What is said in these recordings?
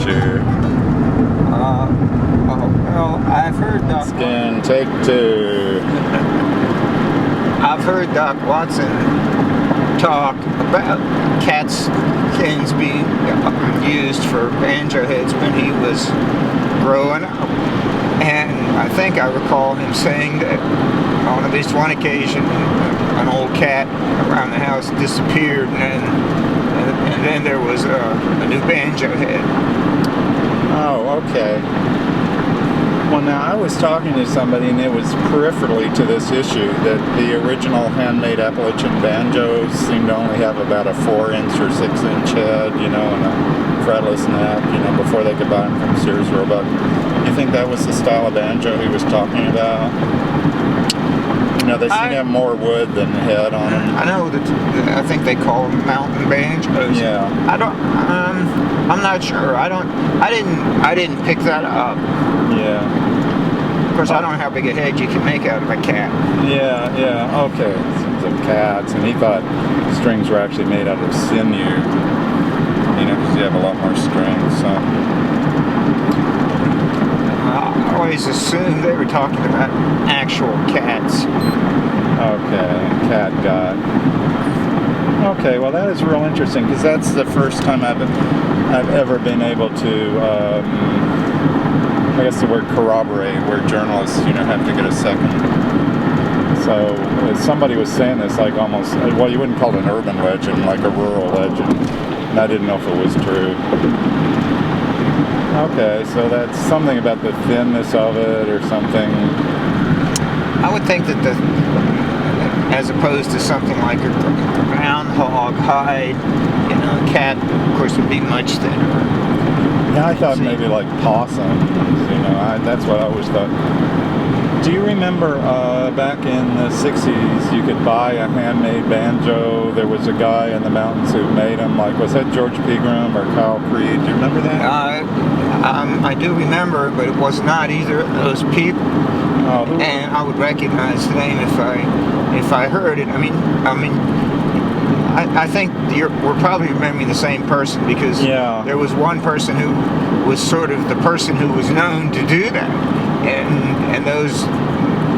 here. Well, I've heard Skin, take two. I've heard Doc Watson talk about cat skins being used for banjo heads when he was growing up. And I think I recall him saying that on at least one occasion an old cat around the house disappeared, and then there was a new banjo head. Oh, okay. Well, now I was talking to somebody, and it was peripherally to this issue that the original handmade Appalachian banjos seem to only have about a 4-inch or 6-inch head, and a fretless neck, before they could buy them from Sears Roebuck. You think that was the style of banjo he was talking about? They seem to have more wood than head on them. I know that. I think they call them mountain banjos. Yeah. I'm not sure. I didn't pick that up. Yeah. Of course, I don't know how big a head you can make out of a cat. Yeah. Okay. Seems like cats, and he thought strings were actually made out of sinew. Because you have a lot more strings. So. I always assumed they were talking about actual cats. Okay, cat gut. Okay, well that is real interesting, because that's the first time I've ever been able to, I guess the word corroborate, where journalists, have to get a second. So somebody was saying this like almost, well, you wouldn't call it an urban legend, like a rural legend, and I didn't know if it was true. Okay, so that's something about the thinness of it or something. I would think that as opposed to something like a groundhog hide, cat, of course, would be much thinner. Yeah, I thought maybe like possums, that's what I always thought. Do you remember back in the 60s, you could buy a handmade banjo? There was a guy in the mountains who made them. Like, was that George Pegram or Kyle Creed? Do you remember that? I do remember, but it was not either of those people. Oh, and I would recognize the name if I heard it. I think we're probably remembering the same person, because there was one person who was sort of the person who was known to do that, and those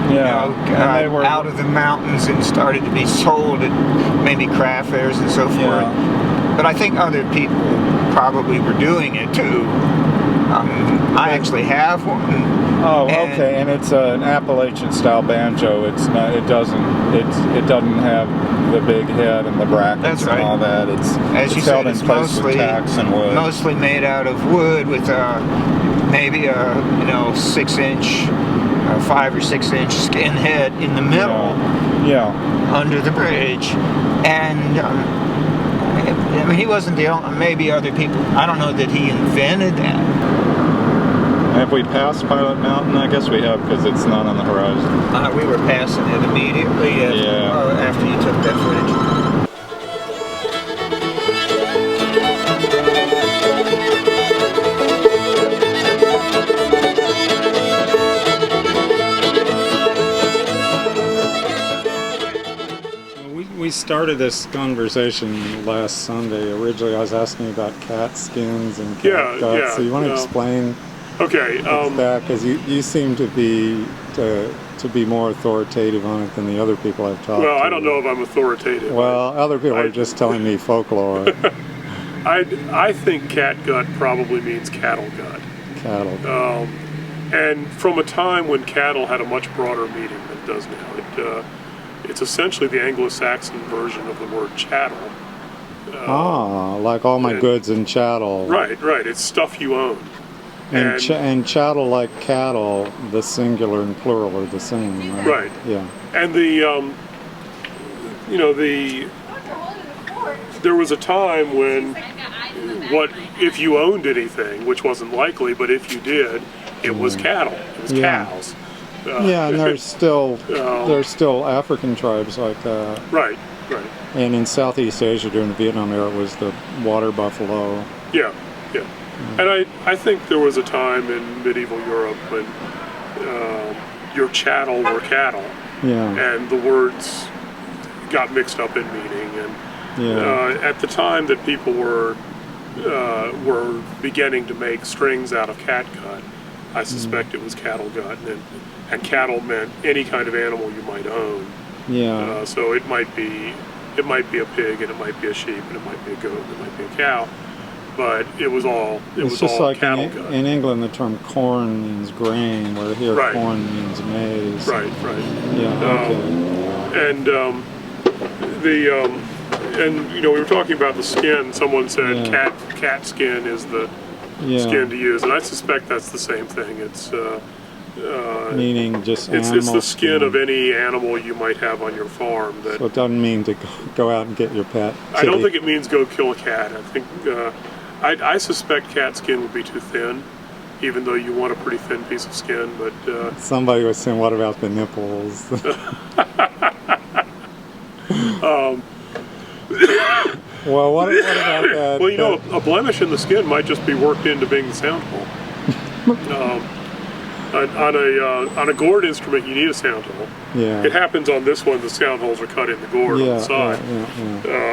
they were out of the mountains and started to be sold at maybe craft fairs and so forth. But I think other people probably were doing it too. I actually have one. Oh, okay, and it's an Appalachian style banjo. It's not. It doesn't have the big head and the brackets and all that. It's held in place with tacks and wood. Mostly made out of wood with maybe a 6-inch, 5 or 6-inch skin head in the middle. Yeah. Under the bridge, and. He wasn't the only. Maybe other people. I don't know that he invented that. Have we passed Pilot Mountain? I guess we have, because it's not on the horizon. We were passing it immediately after you took that footage. We started this conversation last Sunday. Originally, I was asking about cat skins and cat guts. So you want to explain? Okay. That, because you seem to be more authoritative on it than the other people I've talked to. Well, I don't know if I'm authoritative. Well, other people are just telling me folklore. I think cat gut probably means cattle gut. Cattle gut. And from a time when cattle had a much broader meaning than it does now. It's essentially the Anglo-Saxon version of the word chattel. Like all my goods and chattel. Right. It's stuff you own. And chattel, like cattle, the singular and plural are the same, right? Right. Yeah. And there was a time when if you owned anything, which wasn't likely, but if you did, it was cattle. It was cows. And there's still African tribes like that. Right. And in Southeast Asia during the Vietnam era, it was the water buffalo. Yeah. And I think there was a time in medieval Europe when your chattel were cattle. Yeah. And the words got mixed up in meaning. And at the time that people were were beginning to make strings out of catgut, I suspect it was cattle gut, and cattle meant any kind of animal you might own. Yeah. So it might be a pig, and it might be a sheep, and it might be a goat, and it might be a cow, but it was all It's just like cattle gut. in England, the term corn means grain, where here Right. corn means maize. Right. Yeah. Okay. And we were talking about the skin. Someone said Yeah. cat skin is the Yeah. skin to use, and I suspect that's the same thing. It's Meaning just it's animal the skin of any animal you might have on your farm. That So it doesn't mean to go out and get your pet. I don't kitty. think it means go kill a cat. I think I suspect cat skin would be too thin, even though you want a pretty thin piece of skin. But Somebody was saying, "What about the nipples?" Well, what about that? well, a blemish in the skin might just be worked into being the sound hole. On a gourd instrument, you need a sound hole. Yeah. It happens on this one. The sound holes are cut in the gourd on the side,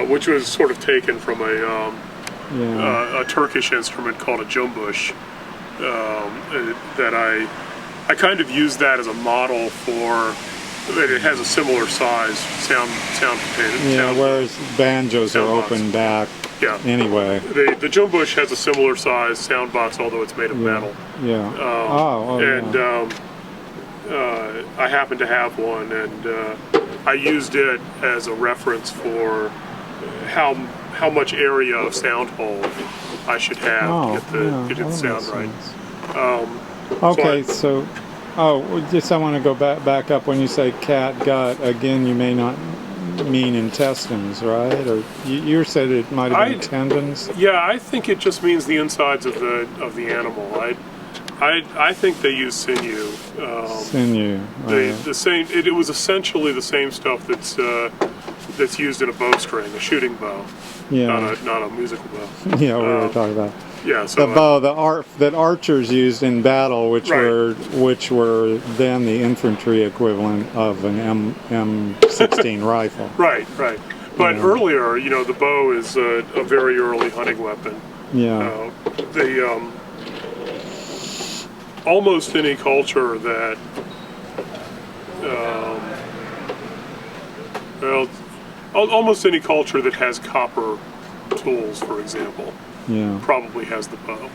which was sort of taken from a Turkish instrument called a jumbush. That I kind of used that as a model for. It has a similar size sound container. Yeah, whereas banjos are sound box. open back. Yeah. Anyway. The jumbush has a similar size sound box, although it's made of metal. Yeah. I happen to have one, and I used it as a reference for how much area of sound hole I should have to get the sound right. Okay, so just I want to go back up when you say cat gut again. You may not mean intestines, right? Or you said it might have been tendons. Yeah, I think it just means the insides of the animal. I think they use sinew. Sinew. The same. It was essentially the same stuff that's used in a bowstring, a shooting bow. Yeah. Not a musical bow. Yeah, we were talking about. Yeah, so the bow that archers used in battle, which were then the infantry equivalent of an M16 rifle. Right. But earlier, the bow is a very early hunting weapon. Yeah. Almost any culture that, almost any culture that has copper tools, for example, probably has the bow.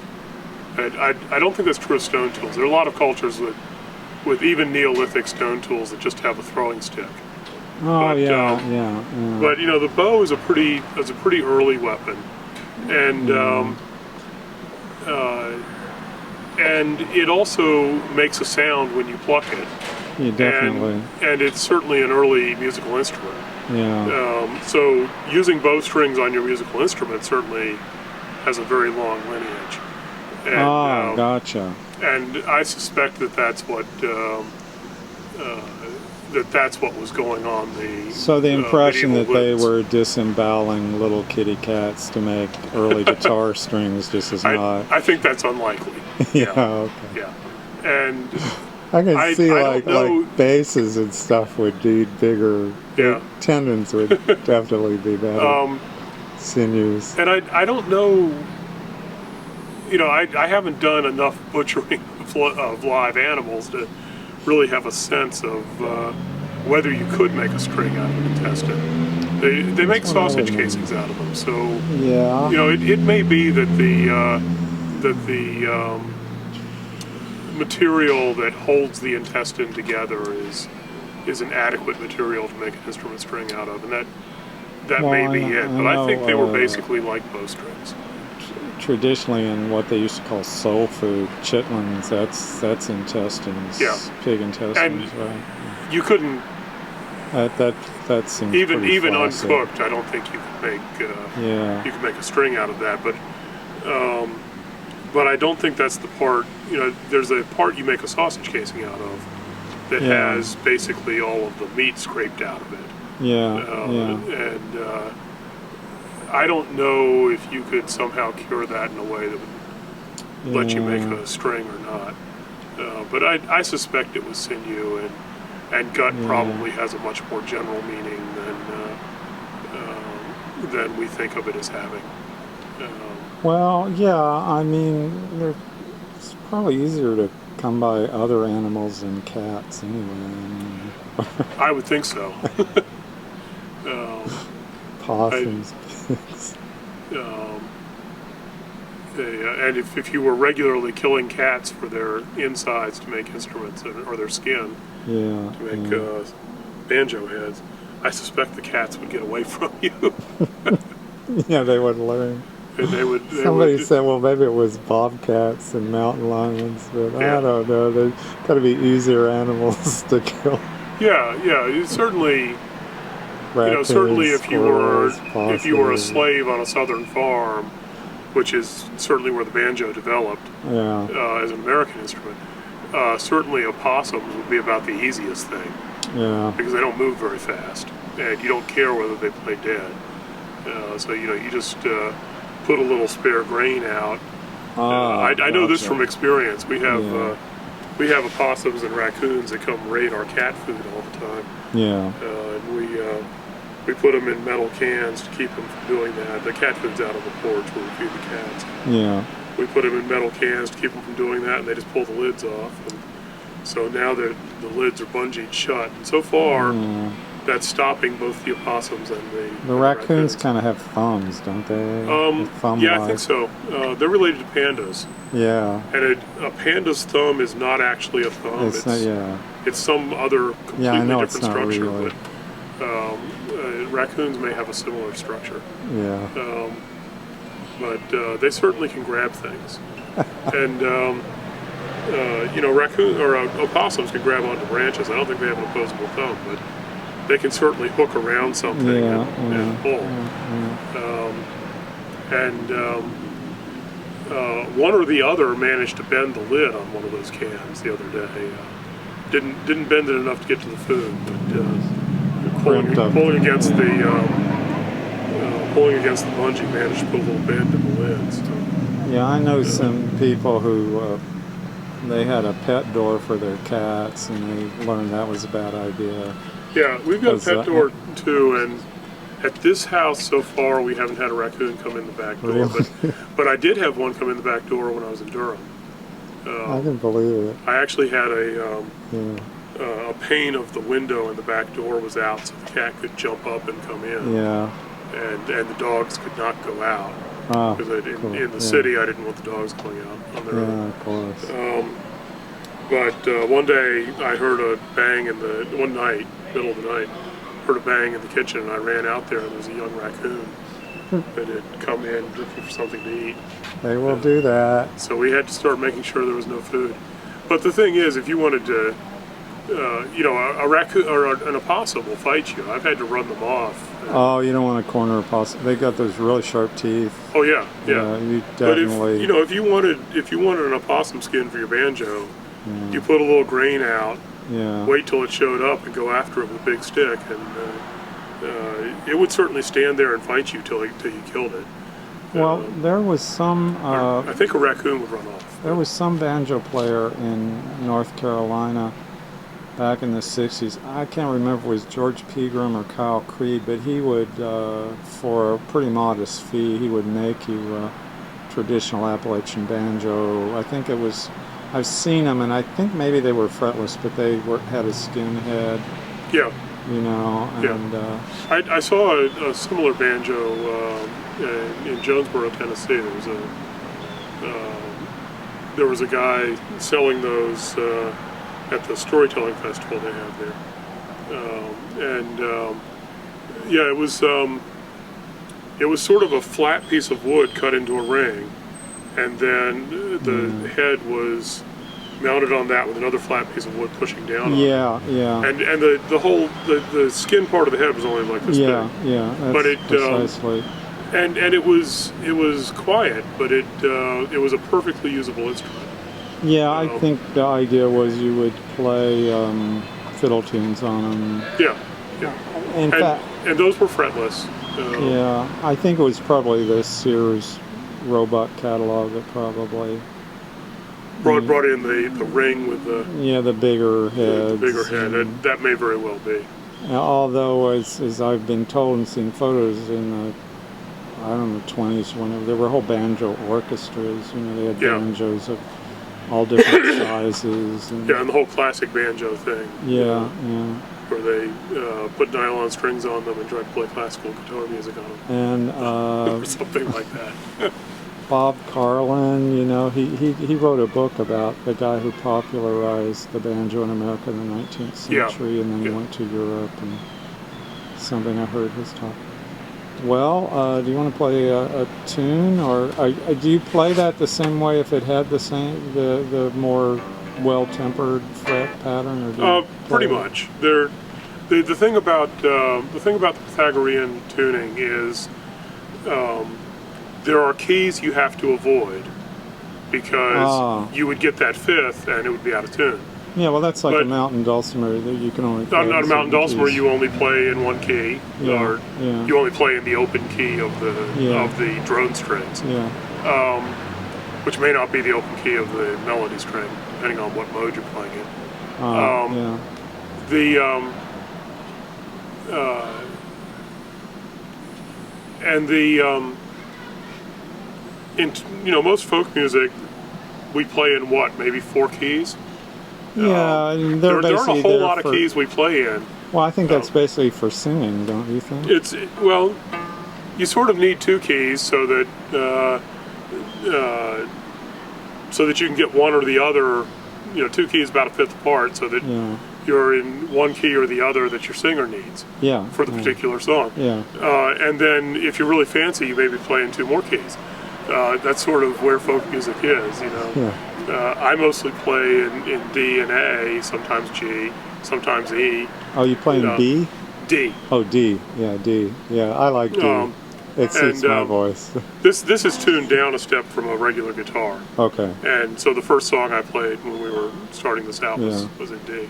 And I don't think that's true of stone tools. There are a lot of cultures with even Neolithic stone tools that just have a throwing stick. Oh, But, yeah. But the bow is a pretty early weapon, and and it also makes a sound when you pluck it. Yeah, definitely. And it's certainly an early musical instrument. Yeah. So using bowstrings on your musical instrument certainly has a very long lineage. And, gotcha. And I suspect that's what that's what was going on. So the impression that medieval they woods. were disemboweling little kitty cats to make early guitar strings just is not. I think that's unlikely. Okay. Yeah. And I can see I like don't know. like basses and stuff would need bigger. Yeah. Tendons would definitely be better. Sinews. And I don't know. I haven't done enough butchering of live animals to really have a sense of whether you could make a string out of an intestine. They make sausage casings out of them, so it may be that the material that holds the intestine together is an adequate material to make an instrument string out of, and that may be it. But I think they were basically like bowstrings. Traditionally, in what they used to call soul food, chitlins, that's intestines, pig intestines, and right? You couldn't. That seems even classic. uncooked. I don't think you could make a string out of that. But I don't think that's the part. There's a part you make a sausage casing out of that has basically all of the meat scraped out of it. And I don't know if you could somehow cure that in a way that would let you make a string or not. But I suspect it was sinew, and gut probably has a much more general meaning than we think of it as having. Well, yeah, I mean, it's probably easier to come by other animals than cats anyway. I would think so. Possums, pigs. And if you were regularly killing cats for their insides to make instruments or their skin Yeah. to make banjo heads, I suspect the cats would get away from you. Yeah, they would learn. And Somebody said, well, maybe it was bobcats and mountain lions, but Yeah. I don't know. They've got to be easier animals to kill. Yeah, it's certainly. Raccoons, Certainly if you were a possums. slave on a southern farm, which is certainly where the banjo developed Yeah, as an American instrument, certainly opossums would be about the easiest thing yeah. because they don't move very fast, and you don't care whether they play dead. So you just put a little spare grain out. I know this Gotcha. from experience. We have Yeah. we have opossums and raccoons that come raid our cat food all the time. Yeah, And we put them in metal cans to keep them from doing that. The cat food's out on the porch where we feed the cats. yeah. We put them in metal cans to keep them from doing that, and they just pull the lids off. And so now the lids are bungeed shut. And so far, that's stopping both the opossums and The raccoons kind of have thumbs, don't they? Yeah, I think so. They're related to pandas. Yeah. And a panda's thumb is not actually a thumb. It's not, yeah. It's some other completely Yeah, I know it's different not structure. really. But raccoons may have a similar structure. Yeah. But they certainly can grab things. And raccoon or opossums can grab onto branches. I don't think they have an opposable thumb, but they can certainly hook around something and pull. One or the other managed to bend the lid on one of those cans the other day. Didn't bend it enough to get to the food, but pulling against the bungee managed to put a little bend in the lid. So. Yeah, I know some people who they had a pet door for their cats, and they learned that was a bad idea. Yeah, we've got a pet door too, and at this house so far we haven't had a raccoon come in the back door. Really? But I did have one come in the back door when I was in Durham. I can believe it. I actually had a pane of the window in the back door was out, so the cat could jump up and come in. Yeah. And the dogs could not go out. Because in the city, I didn't want the dogs going out on their own. Yeah, of course. But one day, I heard a bang one night, middle of the night, heard a bang in the kitchen, and I ran out there, and there was a young raccoon that had come in looking for something to eat. They will do that. So we had to start making sure there was no food. But the thing is, if you wanted to, a raccoon or an opossum will fight you. I've had to run them off. Oh, you don't want to corner a possum. They got those really sharp teeth. Oh yeah. You But definitely. if you wanted an opossum skin for your banjo, you put a little grain out, wait till it showed up, and go after it with a big stick, and it would certainly stand there and fight you till you killed it. Well, there was some. I think a raccoon would run off. There was some banjo player in North Carolina back in the 60s. I can't remember if it was George Pegram or Kyle Creed, but he would, for a pretty modest fee, he would make you a traditional Appalachian banjo. I think it was, I've seen them, and I think maybe they were fretless, but they had a skin head. Yeah. And I saw a similar banjo in Jonesboro, Tennessee. There was a guy selling those at the storytelling festival they have there, it was sort of a flat piece of wood cut into a ring, and then the head was mounted on that with another flat piece of wood pushing down on it. Yeah. And the skin part of the head was only like this big. Yeah. That's But precisely. And it was quiet, but it was a perfectly usable instrument. Yeah, I think the idea was you would play fiddle tunes on them. Yeah. In fact, and those were fretless. I think it was probably the Sears Roebuck catalog that probably brought in the ring with the bigger heads. The bigger head. That may very well be. Although, as I've been told and seen photos in the I don't know, 20s, whenever there were whole banjo orchestras. You know, they had banjos of all different sizes. And and the whole classic banjo thing. Yeah. Where they put nylon strings on them and tried to play classical guitar music on them. And or something like that. Bob Carlin, you know, he wrote a book about the guy who popularized the banjo in America in the 19th century, and then he went to Europe, and something I heard his talk. Well, do you want to play a tune, or do you play that the same way if it had the more well-tempered fret pattern, or do you pretty much. The thing about the Pythagorean tuning is there are keys you have to avoid because you would get that fifth and it would be out of tune. Yeah, well, that's like a mountain dulcimer that you can only play. Not a mountain dulcimer, you only play in one key, or you only play in the open key of the drone strings, which may not be the open key of the melody string, depending on what mode you're playing in. In most folk music, we play in what, maybe 4 keys? Yeah, there aren't a whole lot of keys we play in. Well, I think that's basically for singing, don't you think? Well, you sort of need 2 keys so that you can get one or the other. 2 keys about a fifth apart, so that you're in one key or the other that your singer needs for the particular song. And then if you're really fancy, you maybe play in 2 more keys. That's sort of where folk music is, I mostly play in D and A, sometimes G, sometimes E. Oh, you play in B? D. Oh, D. Yeah, D. Yeah, I like D. It suits my voice. This is tuned down a step from a regular guitar. Okay. And so the first song I played when we were starting this out was in D.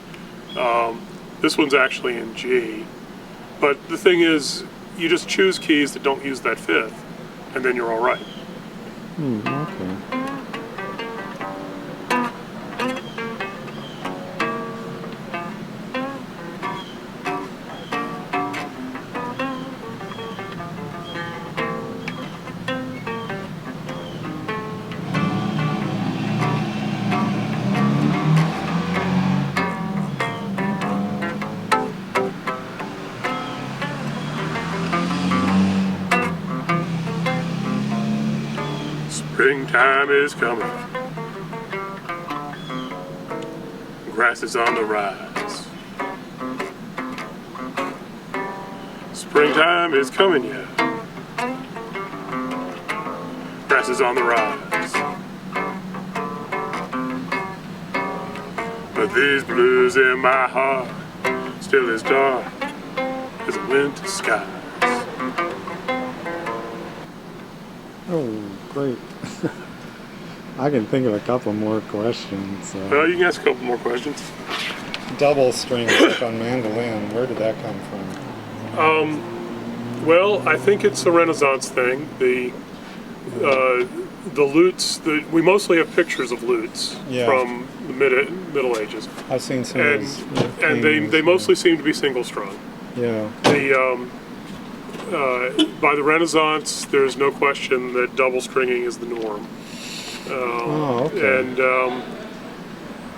This one's actually in G. But the thing is, you just choose keys that don't use that fifth, and then you're all right. Okay. Springtime is coming. Grass is on the rise. Springtime is coming, yeah. Grass is on the rise. But these blues in my heart still as dark as a winter skies. Oh, great. I can think of a couple more questions. Well, you can ask a couple more questions. Double string like on mandolin, where did that come from? Well, I think it's a Renaissance thing. The lutes, we mostly have pictures of lutes from the Middle Ages. I've seen some and, of those. And they mostly seem to be single strung. Yeah. By the Renaissance, there's no question that double stringing is the norm. Okay. And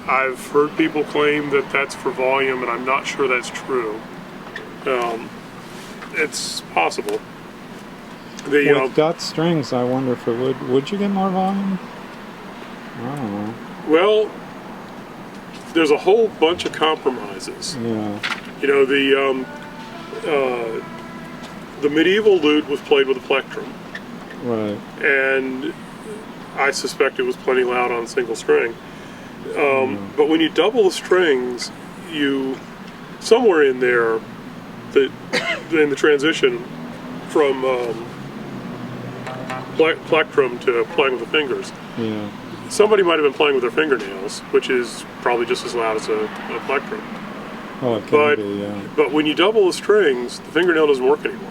I've heard people claim that that's for volume, and I'm not sure that's true. It's possible. With gut strings, I wonder if it would you get more volume? I don't know. Well, there's a whole bunch of compromises. Yeah. The medieval lute was played with a plectrum. Right. And I suspect it was plenty loud on a single string. But when you double the strings, somewhere in there, in the transition from plectrum to playing with the fingers, somebody might have been playing with their fingernails, which is probably just as loud as a plectrum. Oh, it can be, yeah. But when you double the strings, the fingernail doesn't work anymore.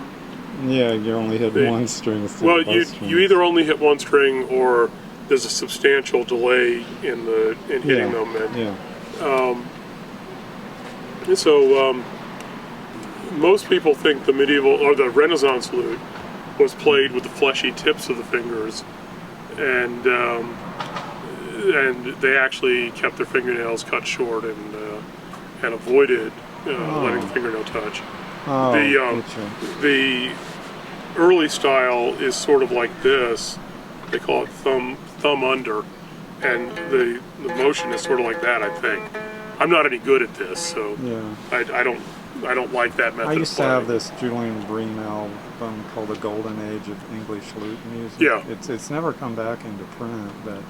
Yeah, you only hit one string. Well, you either only hit one string, or there's a substantial delay in hitting them. And so most people think the medieval or the Renaissance lute was played with the fleshy tips of the fingers, and they actually kept their fingernails cut short and avoided letting the fingernail touch. Oh, The early style is sort of like this. They call it thumb under, and the motion is sort of like that. I think. I'm not any good at this, so yeah. I don't like that method. I used of to have playing. this Julian Bream album called The Golden Age of English Lute Music. Yeah. It's never come back into print, but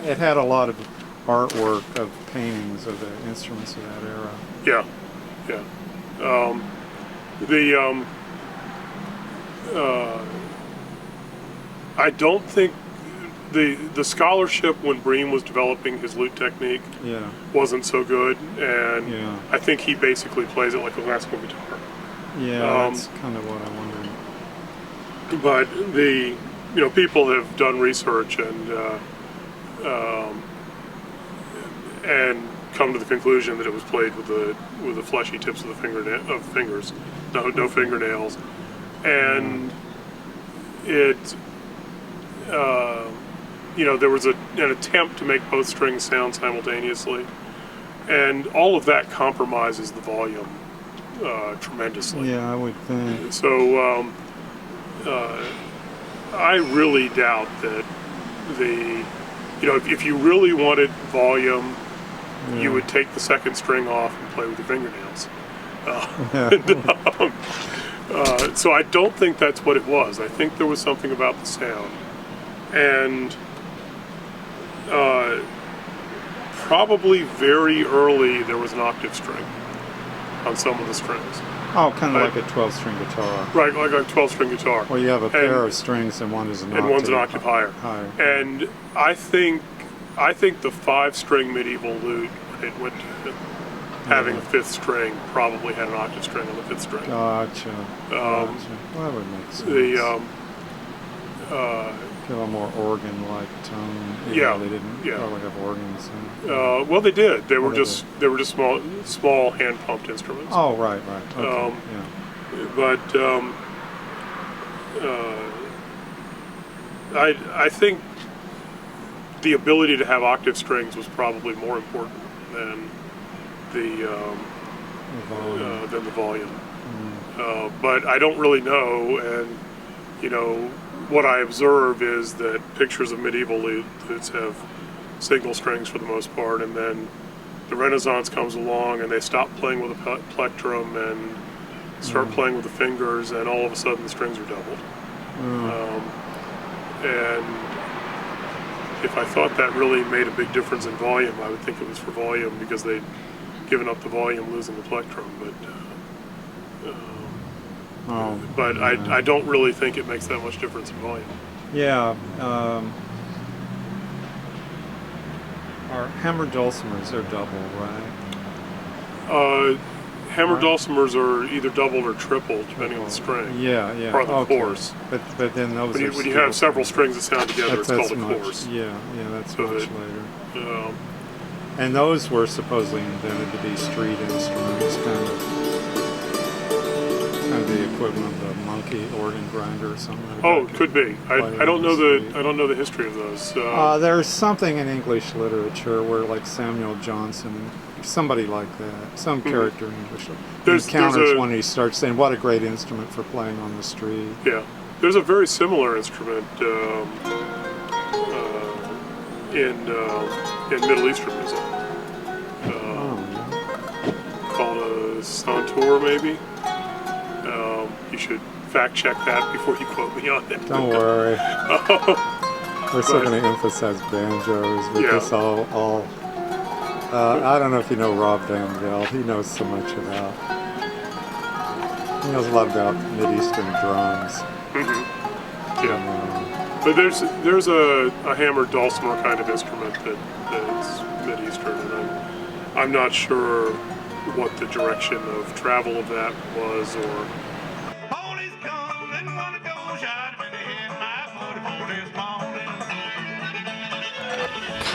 it had a lot of artwork of paintings of the instruments of that era. Yeah, yeah. I don't think the scholarship when Bream was developing his lute technique wasn't so good, and I think he basically plays it like a classical guitar. Yeah, that's kind of what I wondered. But people have done research and come to the conclusion that it was played with the fleshy tips of the fingers, no fingernails, and it. There was an attempt to make both strings sound simultaneously, and all of that compromises the volume tremendously. Yeah, I would think. So I really doubt that if you really wanted volume, you would take the second string off and play with your fingernails. So I don't think that's what it was. I think there was something about the sound. And probably very early there was an octave string on some of the strings. Oh, kind of like a 12-string guitar. Right, like a 12-string guitar. Well, you have a pair of strings and one is an octave. And one's an octave higher. And I think the 5-string medieval lute, when it went to having a 5th string, probably had an octave string on the 5th string. Gotcha. Well, that would make sense. A little more organ-like tone. They didn't probably have organs. Well, they did. They were just small hand-pumped instruments. Oh, right. Okay. But I think the ability to have octave strings was probably more important than the volume. But I don't really know, and what I observe is that pictures of medieval lutes have single strings for the most part, and then the Renaissance comes along and they stop playing with a plectrum and start playing with the fingers, and all of a sudden the strings are doubled. And if I thought that really made a big difference in volume, I would think it was for volume because they'd given up the volume losing the plectrum, but I don't really think it makes that much difference in volume. Yeah. Our hammered dulcimers are double, right? Hammered dulcimers are either doubled or tripled, depending on the string. Yeah. Or the course. But then those when you have several strings that sound together, it's called a course. Yeah, that's much later. And those were supposedly invented to be street instruments, kind of the equivalent of a monkey organ grinder or something. It could be. I don't know the history of those. There's something in English literature where, like Samuel Johnson, somebody like that, some character in English, encounters one and he starts saying, "What a great instrument for playing on the street." Yeah, there's a very similar instrument in Middle Eastern music called a santur, maybe. You should fact check that before you quote me on it. Don't worry. We're still going to emphasize banjos, but this all I don't know if you know Rob Van Vel. He knows so much about. He knows a lot about Mid-Eastern drums. But there's a hammered dulcimer kind of instrument that's Mid-Eastern, and I'm not sure what the direction of travel of that was, or.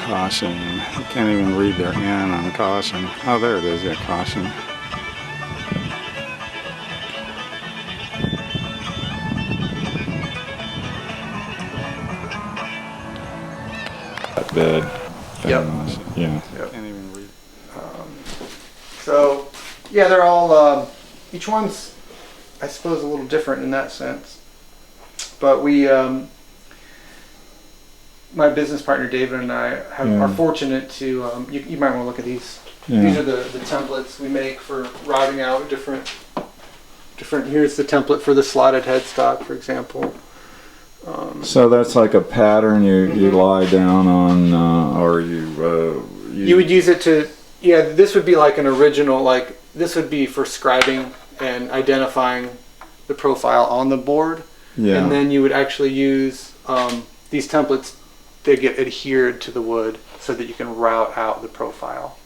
Caution. You can't even read their N on caution. Oh, there it is. Yeah, caution. bed. Yep. Yeah. Yep. Can't even read. So, yeah, they're all, each one's, I suppose, a little different in that sense. But we, my business partner David and I are fortunate to, you might want to look at these. Yeah. These are the templates we make for routing out different, here's the template for the slotted headstock, for example. So that's like a pattern you lie down on, or You would use it to, this would be like an original, like this would be for scribing and identifying the profile on the board. Yeah. And then you would actually use these templates, they get adhered to the wood so that you can route out the profile.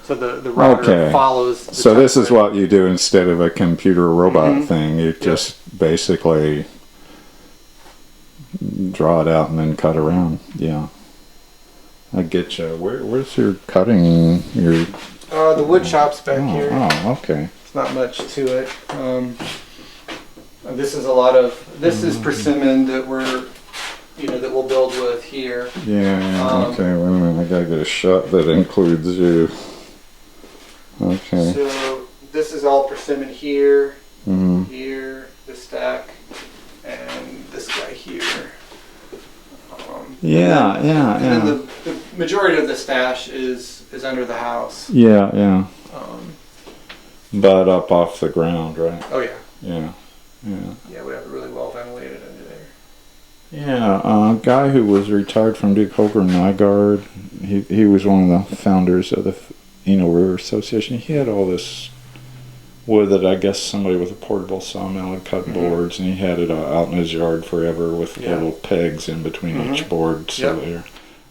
So the router follows the So this is template. what you do instead of a computer robot thing. You just basically draw it out and then cut around. Yeah. I get you. Where's your cutting? The wood shop's back here. Oh, okay. It's not much to it. This is a lot of, this is persimmon that that we'll build with here. Yeah, okay, wait a minute. I gotta get a shot that includes you. Okay. So this is all persimmon here, Mm-hmm. here, this stack, and this guy here. Yeah. And then the majority of the stash is under the house. Yeah. But up off the ground, right? Oh yeah. Yeah. Yeah, we have it really well ventilated under there. Yeah, a guy who was retired from Duke Holger Nygaard, he was one of the founders of the River Association. He had all this wood that I guess somebody with a portable sawmill had cut boards, and he had it out in his yard forever with little pegs in between each board. So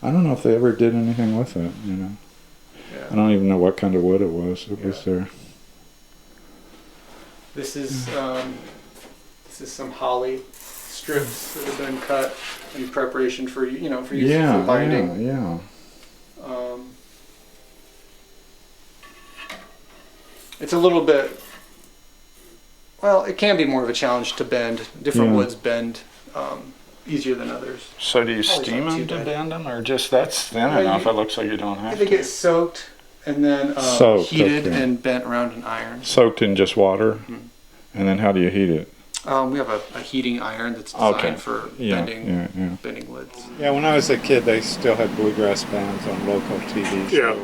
I don't know if they ever did anything with it, Yeah. I don't even know what kind of wood it was. It was there. This is some holly strips that have been cut in preparation for use for binding. Yeah. It's a little bit. Well, it can be more of a challenge to bend. Different woods bend easier than others. So do you steam them to bend them, or just that's thin enough? It looks like you don't have They to. get soaked and then heated and bent around an iron. Soaked in just water, and then how do you heat it? We have a heating iron that's designed for bending woods. Yeah, when I was a kid, they still had bluegrass bands on local TV shows. Yeah.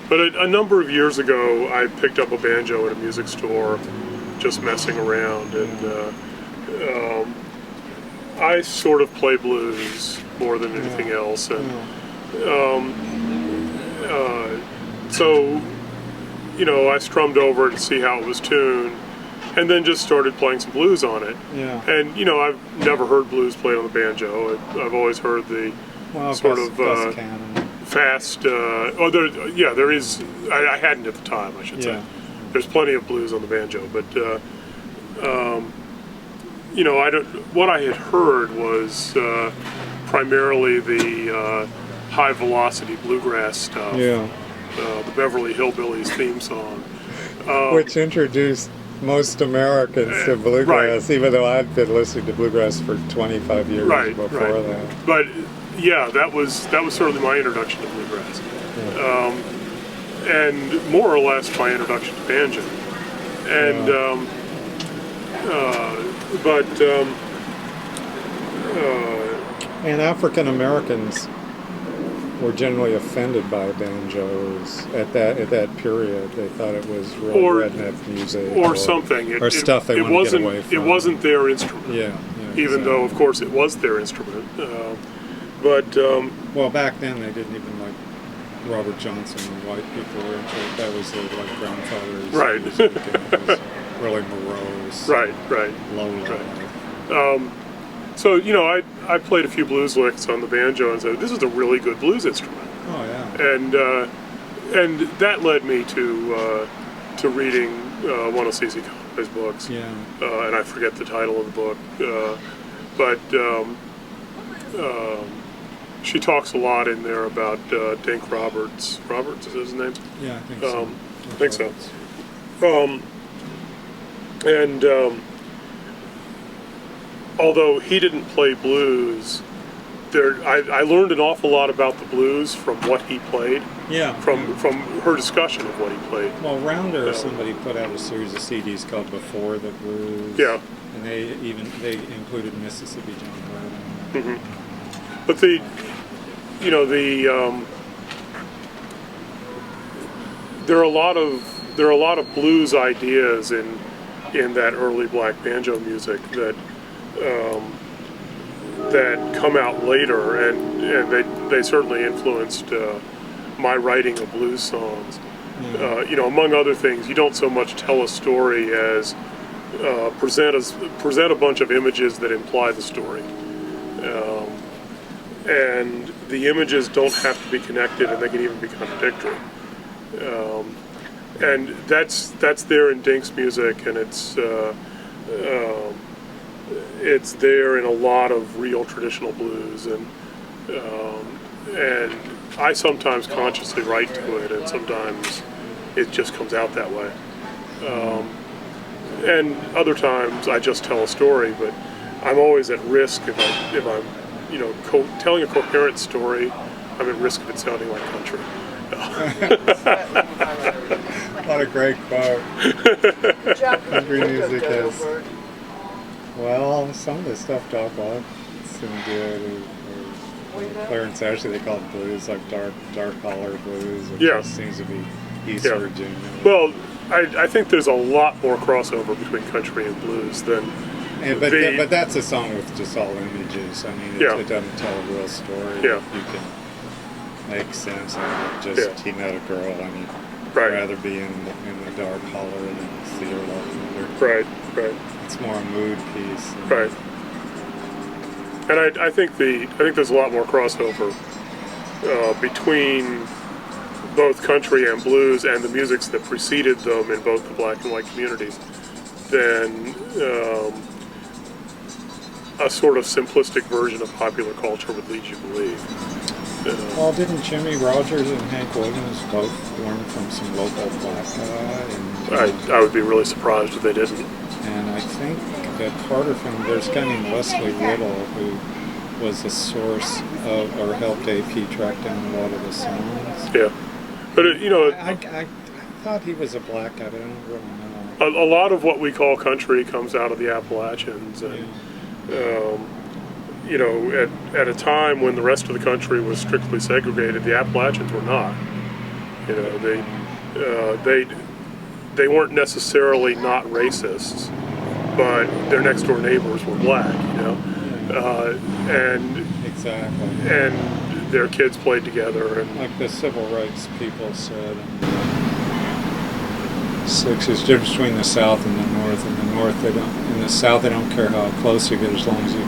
But a number of years ago, I picked up a banjo at a music store, just messing around, and I sort of play blues more than anything else, and so I strummed over it to see how it was tuned, and then just started playing some blues on it. Yeah. And I've never heard blues played on the banjo. I've always heard the sort of fast. There is. I hadn't at the time, I should say. There's plenty of blues on the banjo, but I don't. What I had heard was primarily the high velocity bluegrass stuff. Yeah. The Beverly Hillbillies theme song, which introduced most Americans to bluegrass, even though I'd been listening to bluegrass for 25 years before that. But that was certainly my introduction to bluegrass, and more or less my introduction to banjo, and and African Americans were generally offended by banjos at that period. They thought it was real redneck music or something, or stuff they wanted to get away from. It wasn't their instrument. Even though, of course, it was their instrument. Well, back then they didn't even like Robert Johnson and white people were into it. That was their grandfather's music, and it was really morose. Low. So I played a few blues licks on the banjo and said, "This is a really good blues instrument." Oh yeah. And that led me to reading one of C.C. Conway's books. Yeah. And I forget the title of the book, but she talks a lot in there about Dink Roberts. Roberts is his name? Yeah, I think so. I think so. And although he didn't play blues, I learned an awful lot about the blues from what he played. Yeah. From her discussion of what he played. Well, Rounder or somebody put out a series of CDs called Before the Blues. Yeah. And they included Mississippi John Brown. Mm-hmm. But there are a lot of blues ideas in that early black banjo music that come out later, and they certainly influenced my writing of blues songs. Among other things, you don't so much tell a story as present a bunch of images that imply the story, and the images don't have to be connected, and they can even be contradictory. And that's there in Dink's music, and it's there in a lot of real traditional blues, and I sometimes consciously write to it, and sometimes it just comes out that way. And other times I just tell a story, but I'm always at risk if I'm telling a coherent story. I'm at risk of it sounding like country. What a great quote. Country music is, well, some of the stuff Doc Watson did, or Clarence Ashley, they call it blues, like dark holler blues, which just seems to be East Virginia. Well, I think there's a lot more crossover between country and blues than... But that's a song with just all images. I mean, it doesn't tell a real story. Yeah. You can make sense of it. Just he met a girl and he'd rather be in the dark holler than see her love. Right. It's more a mood piece. Right. And I think there's a lot more crossover between both country and blues and the musics that preceded them in both the black and white communities than a sort of simplistic version of popular culture would lead you to believe. Well, didn't Jimmy Rogers and Hank Williams both learn from some local black guy? I would be really surprised if they didn't. And I think that Carter from, there's a guy named Wesley Little who was a source of, or helped AP track down a lot of the songs. Yeah. But, I thought he was a black guy, but I don't really know. A lot of what we call country comes out of the Appalachians. And, at a time when the rest of the country was strictly segregated, the Appalachians were not. They weren't necessarily not racists, but their next door neighbors were black. And their kids played together. And like the civil rights people said in the 60s, there's a difference between the South and the North. In the North, in the South, they don't care how close you get as long as you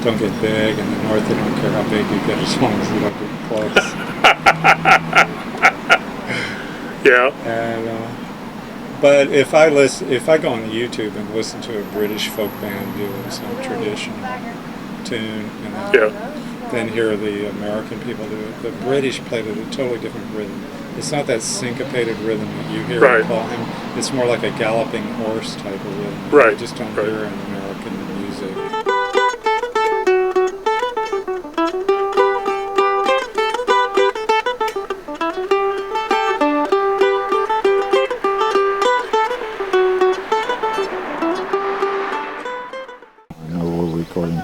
don't get big. In the North, they don't care how big you get as long as you don't get close. Yeah. And but if I go on YouTube and listen to a British folk band doing some traditional tune, and then hear the American people do it, the British played it a totally different rhythm. It's not that syncopated rhythm that you hear in Clawhammer. It's more like a galloping horse type of rhythm. Right. You just don't hear in American music. No, we're recording.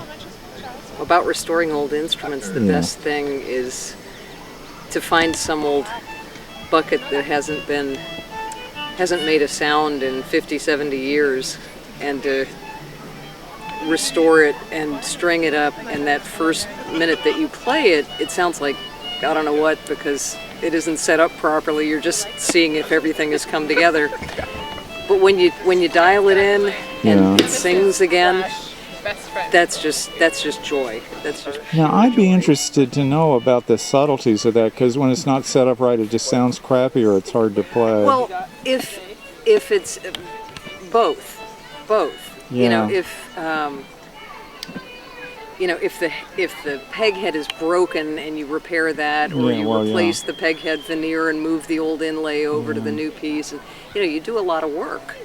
About restoring old instruments, the best thing is to find some old bucket that hasn't made a sound in 50, 70 years, and to restore it and string it up, and that first minute that you play it, it sounds like I don't know what, because it isn't set up properly. You're just seeing if everything has come together. But when you dial it in and it sings again, that's just joy. That's just. Now, I'd be interested to know about the subtleties of that, because when it's not set up right, it just sounds crappy or it's hard to play. Well, if it's both. Yeah. If the peg head is broken and you repair that, or you replace the peg head veneer and move the old inlay over to the new piece, and you do a lot of work.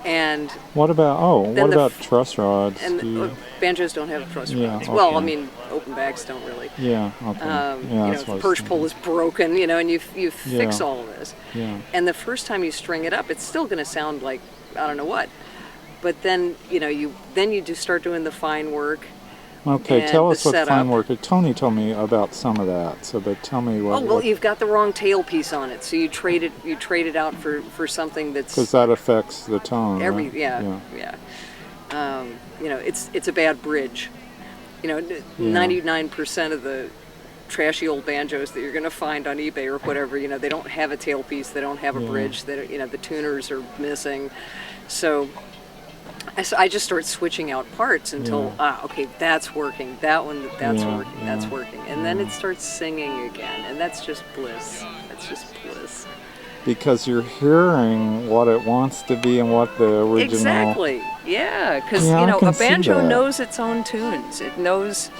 And what about truss rods? and banjos don't have truss rods. Okay. Well, I mean, open backs don't really. Yeah. Okay. If the perch pole is broken, and you fix all of this. Yeah. And the first time you string it up, it's still going to sound like I don't know what. But then you do start doing the fine work. Okay, tell us what fine work. Tony told me about some of that. But tell me what. Oh well, you've got the wrong tailpiece on it, so you trade it out for something that's. Because that affects the tone. Right? Yeah. It's a bad bridge. 99% of the trashy old banjos that you're going to find on eBay or whatever, they don't have a tailpiece, they don't have a bridge, the tuners are missing, so I just start switching out parts until okay, that's working, that's working, and then it starts singing again, and that's just bliss. Because you're hearing what it wants to be and what the original. Exactly. Yeah, because a banjo knows its own tunes. It knows.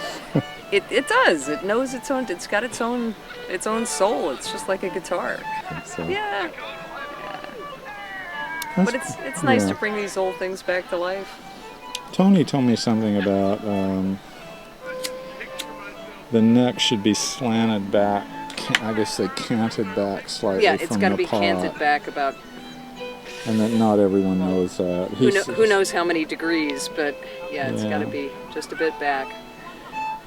It does. It knows its own. It's got its own soul. It's just like a guitar. So. Yeah. But it's nice to bring these old things back to life. Tony told me something about the neck should be slanted back. I guess they canted back slightly. Yeah, it's got to be canted back about. And that not everyone knows that. Who knows how many degrees? But it's got to be just a bit back.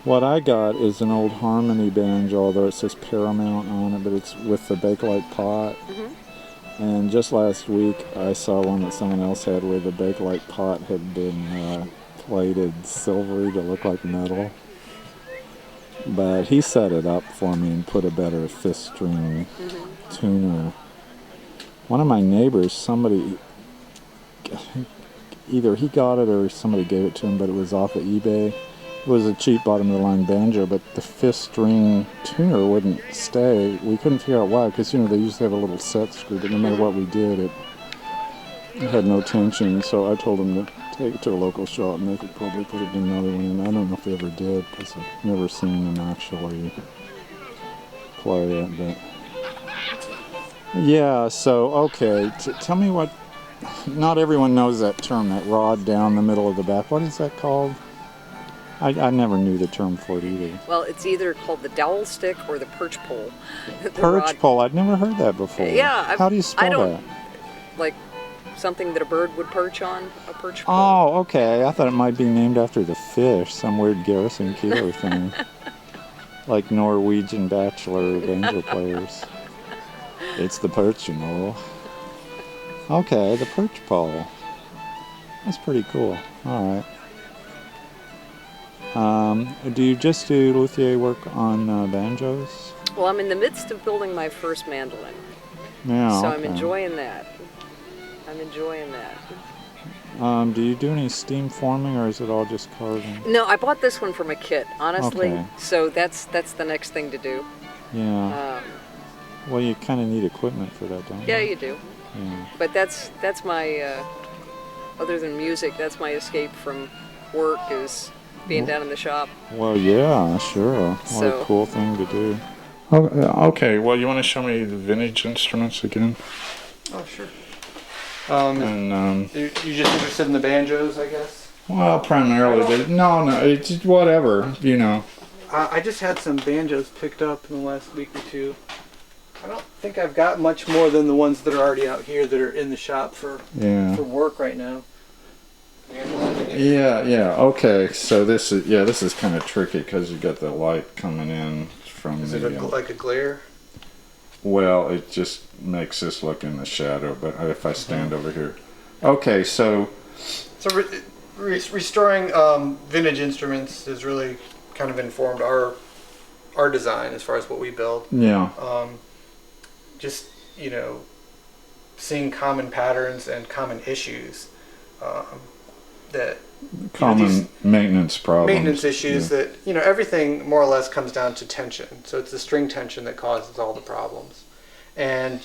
What I got is an old Harmony banjo, although it says Paramount on it, but it's with the Bakelite pot. Mm-hmm. And just last week, I saw one that someone else had where the Bakelite pot had been plated silvery to look like metal. But he set it up for me and put a better fifth string tuner. One of my neighbors, either he got it or somebody gave it to him, but it was off of eBay. It was a cheap bottom-of-the-line banjo, but the fifth string tuner wouldn't stay. We couldn't figure out why, because they usually have a little set screw, but no matter what we did, it had no tension. So I told him to take it to a local shop, and they could probably put another one in. I don't know if they ever did, because I've never seen them actually play it. But yeah, so okay, tell me what. Not everyone knows that term, that rod down the middle of the back. What is that called? I never knew the term for it either. Well, it's either called the dowel stick or the perch pole. Perch pole? I'd never heard that before. Yeah. How do you spell that? Like something that a bird would perch on, a perch pole. Oh, okay. I thought it might be named after the fish, some weird Garrison Keillor thing. Like Norwegian bachelor banjo players. It's the perch, Okay, the perch pole. That's pretty cool. All right. Do you just do luthier work on banjos? Well, I'm in the midst of building my first mandolin. Yeah. So I'm enjoying that. Do you do any steam forming, or is it all just carving? No, I bought this one from a kit, honestly. Okay. So that's the next thing to do. Yeah. Well, you kind of need equipment for that, don't you? Yeah, you do. Yeah. But that's my other than music, that's my escape from work is being down in the shop. Well, yeah, sure. What a cool thing to do. Okay, well, you want to show me the vintage instruments again? Oh, sure. You're just interested in the banjos, I guess? Well, primarily. No, it's just whatever, I just had some banjos picked up in the last week or two. I don't think I've got much more than the ones that are already out here that are in the shop for work right now. Yeah. Okay. So this is kind of tricky because you got the light coming in from. Is it like a glare? Well, it just makes this look in the shadow. But if I stand over here, okay. So restoring vintage instruments has really kind of informed our design as far as what we build. Yeah. Just seeing common patterns and common issues. That common maintenance problems. Maintenance issues that everything more or less comes down to tension. So it's the string tension that causes all the problems. And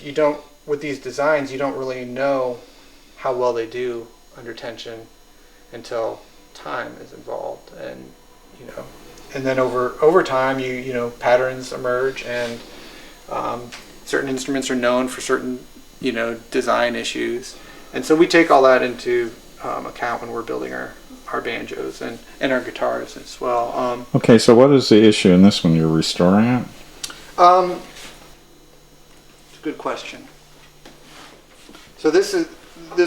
with these designs, you don't really know how well they do under tension until time is involved. And and then over time, patterns emerge, and certain instruments are known for certain design issues. And so we take all that into account when we're building our banjos and our guitars as well. Okay, so what is the issue in this one? You're restoring it? It's a good question. So this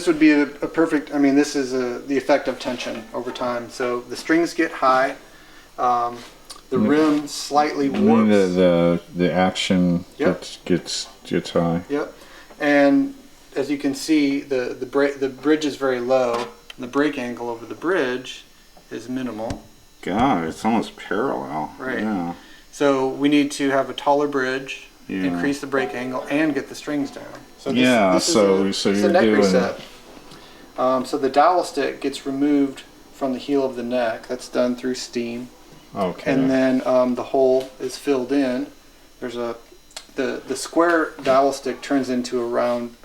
would be a perfect. I mean, this is the effect of tension over time. So the strings get high, the rim slightly warps. The action Yep. gets high. Yep. And as you can see, the bridge is very low, and the break angle over the bridge is minimal. God, it's almost parallel. Right. Yeah. So we need to have a taller bridge, Yeah. increase the break angle, and get the strings down. So this, Yeah, this is so it's you're a neck doing- reset. So the dowel stick gets removed from the heel of the neck. That's done through steam. Okay. And then the hole is filled in. There's the square dowel stick turns into a round.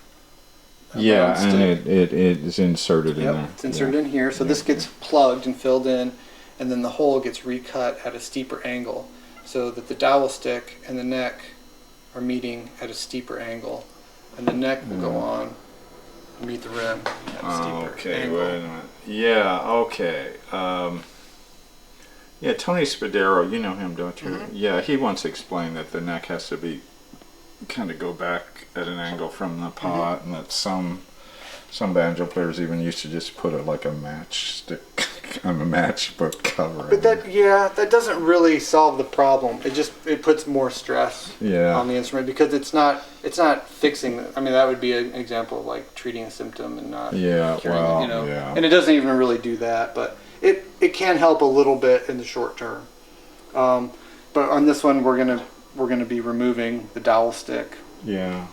Yeah, round and stick. it is inserted in Yep, there. it's inserted in here. So this gets plugged and filled in, and then the hole gets recut at a steeper angle, so that the dowel stick and the neck are meeting at a steeper angle, and the neck will go on and meet the rim at a steeper Okay, angle. wait a minute. Yeah, okay. Yeah, Tony Spadero, you know him, don't you? Mm-hmm. Yeah, he once explained that the neck has to be kind of go back at an angle from the pot, and that some banjo players even used to just put it like a matchstick on a matchbook cover. But that doesn't really solve the problem. It puts more stress on the instrument because it's not fixing. I mean, that would be an example of like treating a symptom and not curing it, And it doesn't even really do that, but it can help a little bit in the short term. But on this one, we're gonna be removing the dowel stick. Yeah.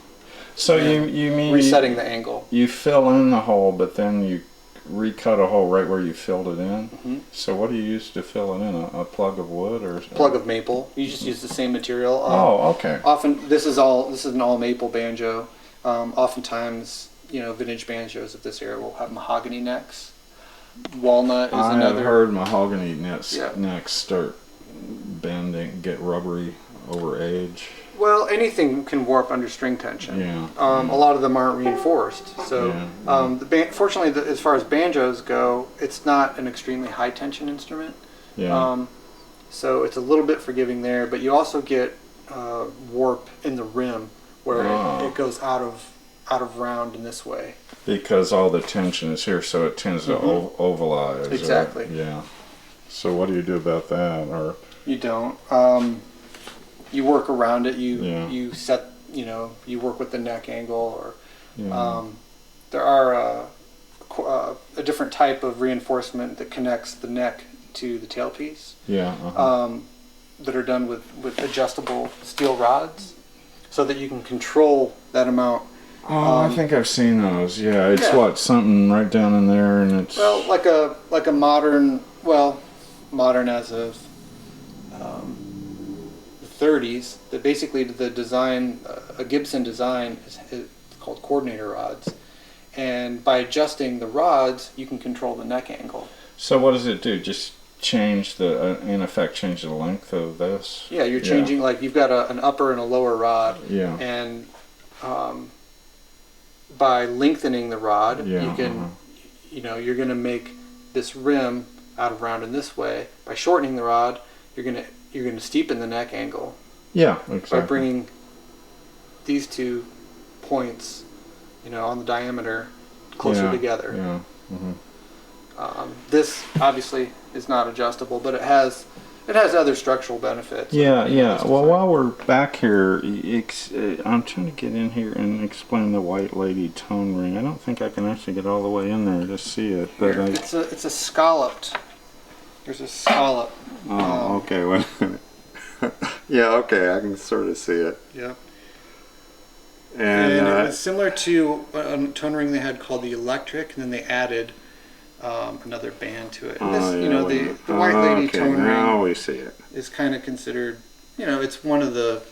So you mean resetting the angle? You fill in the hole, but then you recut a hole right where you filled it in. Mm-hmm. So what do you use to fill it in? A plug of wood or plug of maple? You just use the same material. Okay. Often this is an all maple banjo. Oftentimes, vintage banjos of this era will have mahogany necks. Walnut is another. I've heard mahogany necks start bending, get rubbery over age. Well, anything can warp under string tension. Yeah. A lot of them aren't reinforced. So, fortunately, as far as banjos go, it's not an extremely high tension instrument. Yeah. So it's a little bit forgiving there, but you also get warp in the rim where it goes out of round in this way. Because all the tension is here, so it tends to ovalize. Exactly. Yeah. So what do you do about that? Or you don't. You work around it. You set. You work with the neck angle, or there are a different type of reinforcement that connects the neck to the tailpiece. Yeah. That are done with adjustable steel rods, so that you can control that amount. I think I've seen those. Yeah, it's something right down in there, and it's like a modern as of the 30s. That basically the design, a Gibson design is called coordinator rods, and by adjusting the rods, you can control the neck angle. So what does it do? Just change in effect, change the length of this? Yeah, you're changing, like you've got an upper and a lower rod. Yeah. And by lengthening the rod, you can, you're going to make this rim out of round in this way. By shortening the rod, you're going to steepen the neck angle. Yeah, exactly. By bringing these 2 points, on the diameter closer together. Yeah. Mm-hmm. This obviously is not adjustable, but it has other structural benefits. Yeah. Well, while we're back here, I'm trying to get in here and explain the White Lady tone ring. I don't think I can actually get all the way in there to see it, but it's a scalloped. There's a scallop. Oh, okay. Wait a minute. Yeah, okay, I can sort of see it. Yeah. And it was similar to a tone ring they had called the Electric, and then they added another band to it. And this, the White Lady tone ring. Now we see it. Is kind of considered, it's one of the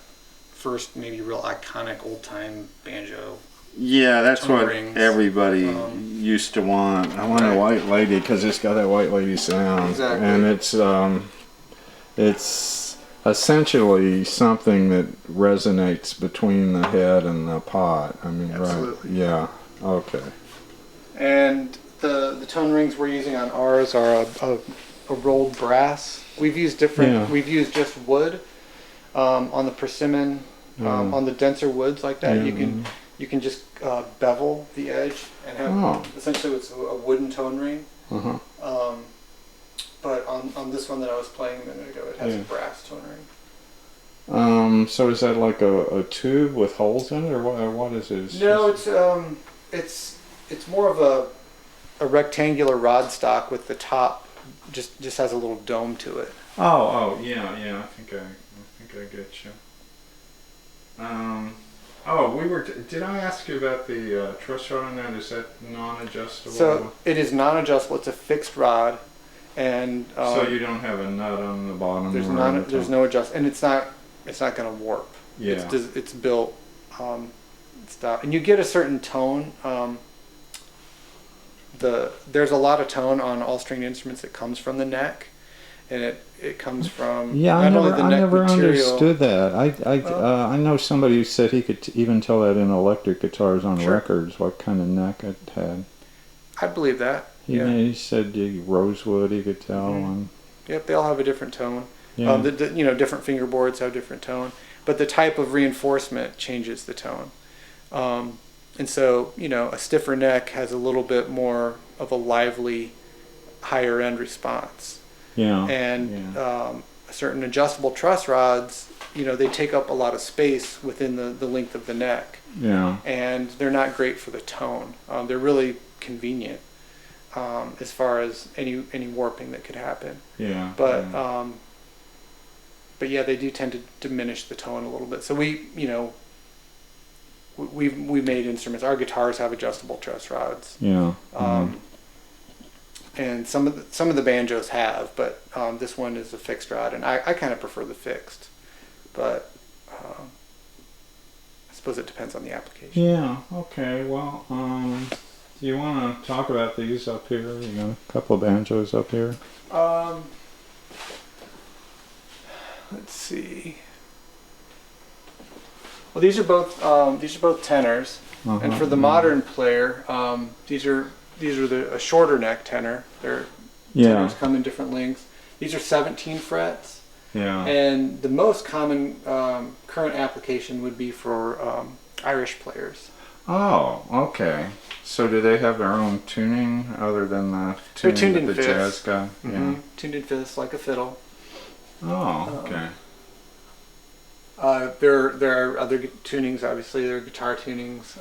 first maybe real iconic old time banjo. Yeah, that's what rings. Everybody used to want. I want a White Lady because it's got that White Lady sound. Exactly. And it's essentially something that resonates between the head and the pot. I mean, absolutely. Right? Yeah. Okay. And the tone rings we're using on ours are a rolled brass. We've used different. Yeah. We've used just wood on the persimmon, on the denser woods like that. You can just bevel the edge and have essentially it's a wooden tone ring. But on this one that I was playing a minute ago, it has a brass tone ring. So is that like a tube with holes in it, or what is it? No, it's more of a rectangular rod stock with the top just has a little dome to it. Yeah. I think I get you. Did I ask you about the truss rod on that? Is that non-adjustable? So it is non-adjustable. It's a fixed rod, and so you don't have a nut on the bottom. There's no adjust, and it's not going to warp. Yeah. It's built. And you get a certain tone. There's a lot of tone on all string instruments that comes from the neck, and it comes from I never understood that. I know somebody who said he could even tell that in electric guitars on records what kind of neck it had. I believe that. He said rosewood he could tell. Yep, they all have a different tone. Yeah. Different fingerboards have different tone, but the type of reinforcement changes the tone. And so, a stiffer neck has a little bit more of a lively, higher end response. Yeah. And certain adjustable truss rods, they take up a lot of space within the length of the neck. Yeah. And they're not great for the tone. They're really convenient as far as any warping that could happen. Yeah. But yeah, they do tend to diminish the tone a little bit. So we made instruments. Our guitars have adjustable truss rods. Yeah. And some of the banjos have, but this one is a fixed rod, and I kind of prefer the fixed. But I suppose it depends on the application. Yeah. Okay. Well, do you want to talk about these up here? You got a couple of banjos up here. Let's see. Well, these are both tenors, and for the modern player, these are a shorter neck tenor. Tenors come in different lengths. These are 17 frets. Yeah. And the most common current application would be for Irish players. Oh, okay. So do they have their own tuning other than the tuning that the jazz guy? Yeah. Tuned in fifths like a fiddle. Oh, okay. There are other tunings, obviously. There are guitar tunings.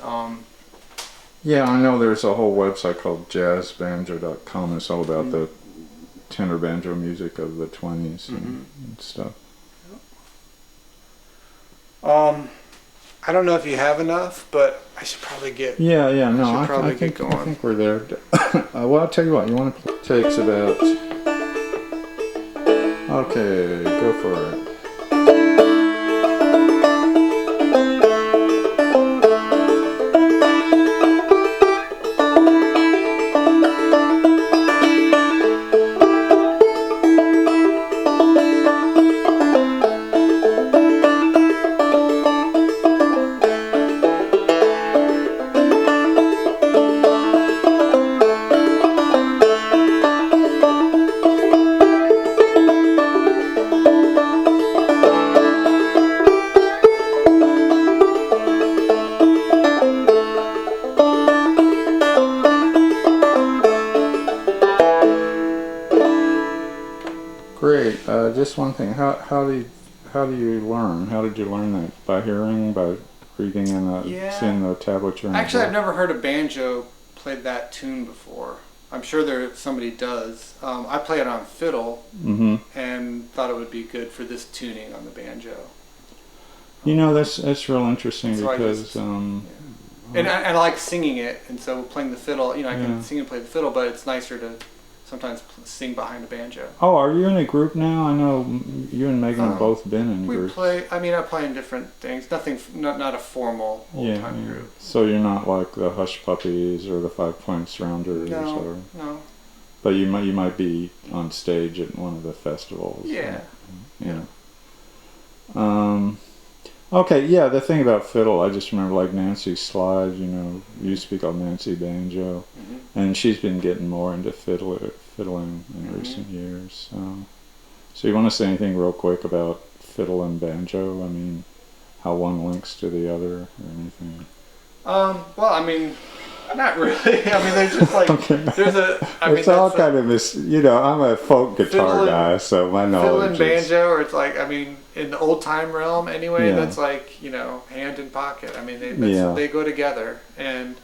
Yeah, I know there's a whole website called jazzbanjo.com. It's all about the tenor banjo music of the 20s and stuff. I don't know if you have enough, but I should probably get. Yeah. No, I get going. I think we're there. Well, I'll tell you what. You want to takes about. Okay, go for it. Great. Just one thing. How do you learn? How did you learn that? By hearing, by reading and seeing the tablature? Actually, I've never heard a banjo played that tune before. I'm sure somebody does. I play it on fiddle and thought it would be good for this tuning on the banjo. That's real interesting so because and I like singing it, and so playing the fiddle, I can sing and play the fiddle, but it's nicer to sometimes sing behind a banjo. Oh, are you in a group now? I know you and Megan have both been in groups. I play in different things. Not a formal old-time group. So you're not like the Hush Puppies or the 5 Point Surrounders? No. But you might be on stage at one of the festivals. Yeah. Yeah. Okay, yeah, the thing about fiddle, I just remember like Nancy Slide, you know, used to be called Nancy Banjo, and she's been getting more into fiddling in recent years. So you want to say anything real quick about fiddle and banjo? I mean, how one links to the other or anything? Well, I mean, not really. I mean, there's just like there's a. I mean, it's all kind of you know, I'm a folk guitar guy, so my knowledge fiddle and is banjo, or it's like, I mean, in the old time realm anyway, Yeah. that's like, you know, hand in pocket. I mean, they go together, and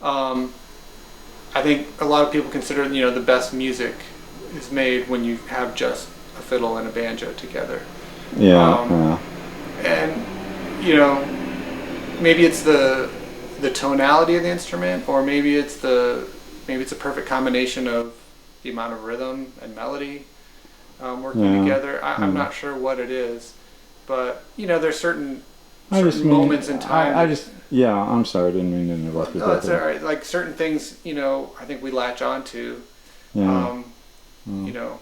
I think a lot of people consider, you know, the best music is made when you have just a fiddle and a banjo together. Yeah. And you know, maybe it's the tonality of the instrument, or maybe it's a perfect combination of the amount of rhythm and melody working together. I'm not sure what it is, but you know, there's certain moments in time. I'm sorry, I didn't mean to interrupt you. No, it's all right. Like certain things, you know, I think we latch on to. You know,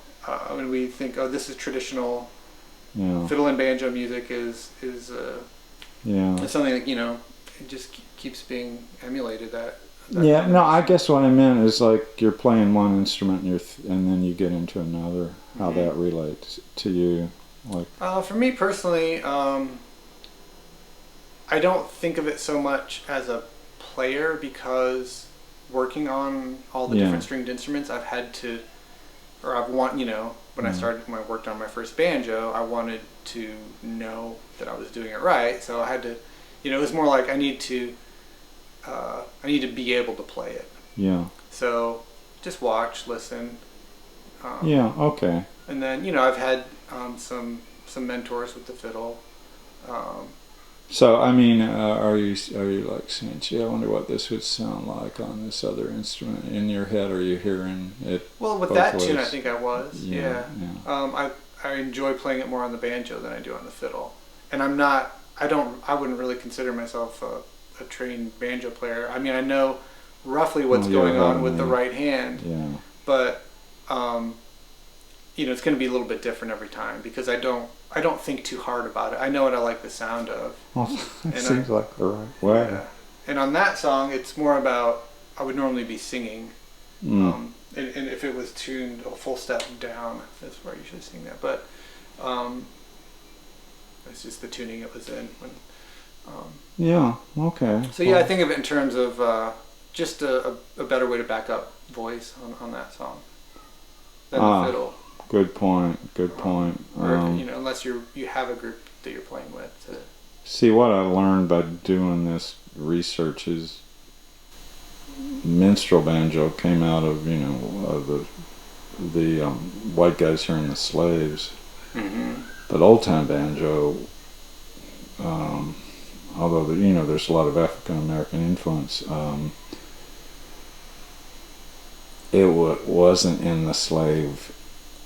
when we think, oh, this is traditional fiddle and banjo music is something that, you know, it just keeps being emulated. I guess what I meant is like you're playing one instrument and then you get into another. How that relates to you, like? For me personally, I don't think of it so much as a player, because working on all the different stringed instruments, I've you know, when I worked on my first banjo, I wanted to know that I was doing it right, so I had to, you know, it was more like I need to be able to play it. Yeah. So just watch, listen. Okay. And then, you know, I've had some mentors with the fiddle. So I mean, are you like saying, gee, I wonder what this would sound like on this other instrument? In your head, are you hearing it? Well, with that tune, I think I was. Yeah. I enjoy playing it more on the banjo than I do on the fiddle. And I wouldn't really consider myself a trained banjo player. I mean, I know roughly what's going on with the right hand. Yeah. But you know, it's going to be a little bit different every time, because I don't think too hard about it. I know what I like the sound of. Well, it seems like the right way. Yeah. And on that song, it's more about, I would normally be singing. And if it was tuned a full step down, that's where you should sing that. But it's just the tuning it was in. Okay. So I think of it in terms of just a better way to back up voice on that song than the fiddle. Good point. Or, you know, unless you have a group that you're playing with. See, what I learned by doing this research is minstrel banjo came out of, you know, the white guys hearing the slaves. But old time banjo, although you know there's a lot of African American influence, it wasn't in the slave